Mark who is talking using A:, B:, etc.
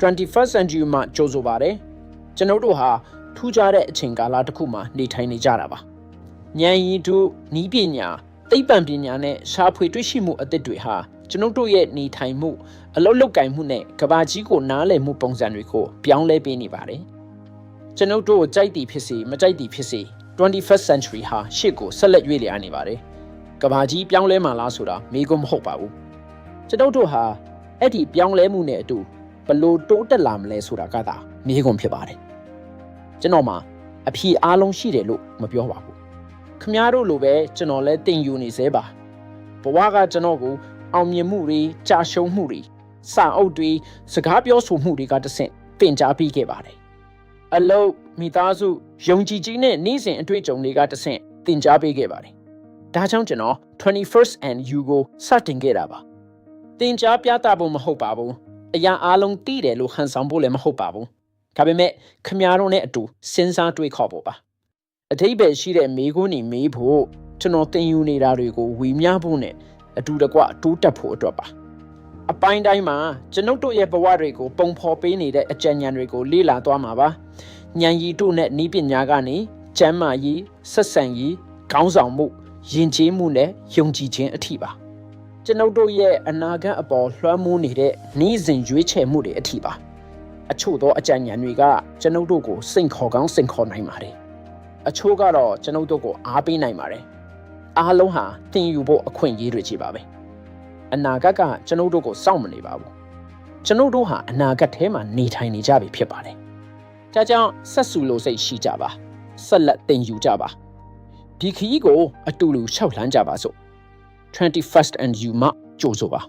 A: 21st century မှာကြိုဆိုပါတယ်ကျွန်တော်တို့ဟာထူးခြားတဲ့အချိန်ကာလတစ်ခုမှာနေထိုင်နေကြတာပါဉာဏ်ရည်တို့ဤပညာသိပ္ပံပညာနဲ့ရှားဖွေတွေ့ရှိမှုအသစ်တွေဟာကျွန်တော်တို့ရဲ့နေထိုင်မှုအလုပ်လုပ်ကိုင်မှုနဲ့ကဘာကြီးကိုနားလည်မှုပုံစံတွေကိုပြောင်းလဲပေးနေပါတယ်ကျွန်တော်တို့ကြိုက်သည်ဖြစ်စေမကြိုက်သည်ဖြစ်စေ 21st century ဟာရှေ့ကိုဆက်လက်ရွေ့လျားနေပါတယ်ကဘာကြီးပြောင်းလဲမှလားဆိုတာမေးခွန်းမဟုတ်ပါဘူးကျွန်တော်တို့ဟာအဲ့ဒီပြောင်းလဲမှုနဲ့အတူဘလို့တိုးတက်လာမလဲဆိုတာကသာမေးခွန်းဖြစ်ပါတယ်ကျွန်တော်မှာအဖြေအားလုံးရှိတယ်လို့မပြောပါဘူးခင်ဗျားတို့လိုပဲကျွန်တော်လည်းသင်ယူနေသေးပါဘဝကကျွန်တော်ကိုအောင်မြင်မှုတွေကြာရှုံးမှုတွေစာအုပ်တွေစကားပြောဆိုမှုတွေကတဆင့်သင်ကြားပေးခဲ့ပါတယ်အလုပ်မိသားစုယုံကြည်ခြင်းနဲ့နေ့စဉ်အတွေ့အကြုံတွေကတဆင့်သင်ကြားပေးခဲ့ပါတယ်ဒါကြောင့်ကျွန်တော် 21st and you ကိုစတင်ခဲ့တာပါသင်ကြားပြသဖို့မဟုတ်ပါဘူးအရာအားလုံးသိတယ်လို့ဟန်ဆောင်ဖို့လည်းမဟုတ်ပါဘူးဒါပေမဲ့ခင်ဗျားတို့နဲ့အတူစဉ်းစားတွေးခေါ်ဖို့ပါအထိပ္ပယ်ရှိတဲ့မေးခွန်းတွေမေးဖို့ကျွန်တော်သင်ယူနေတာတွေကိုဝေမျှဖို့နဲ့အတူတကွတိုးတက်ဖို့အတွက်ပါအပိုင်းတိုင်းမှာကျွန်ုပ်တို့ရဲ့ဘဝတွေကိုပုံဖော်ပေးနေတဲ့အကြံဉာဏ်တွေကိုလေ့လာသွားမှာပါဉာဏ်ရည်တို့နဲ့နည်းပညာကနေကျမ်းမာရေးဆက်ဆံရေးခေါင်းဆောင်မှုယဉ်ကျေးမှုနဲ့ယုံကြည်ခြင်းအထိပါကျွန်ုပ်တို့ရဲ့အနာဂတ်အပေါ်လွှမ်းမိုးနေတဲ့နေ့စဉ်ရွေးချယ်မှုတွေအထိပါအချို့သောအကြံဉာဏ်တွေကကျွန်ုပ်တို့ကိုစိန်ခေါ်ကောင်းစိန်ခေါ်နိုင်ပါတယ်အချို့ကတော့ကျွန်ုပ်တို့ကိုအားပေးနိုင်ပါတယ်အားလုံးဟာသင်ယူဖို့အခွင့်အရေးတွေကြီးပါပဲအနာဂတ်ကကျွန်ုပ်တို့ကိုစောင့်မနေပါဘူးကျွန်ုပ်တို့ဟာအနာဂတ်ထဲမှာနေထိုင်နေကြပြီဖြစ်ပါတယ်ဒါကြောင့်ဆက်စုလို့စိတ်ရှိကြပါဆက်လက်သင်ယူကြပါဒီခရီးကိုအတူတူလျှောက်လှမ်းကြပါစို့ 21st and you မှာကြိုးဆိုပါ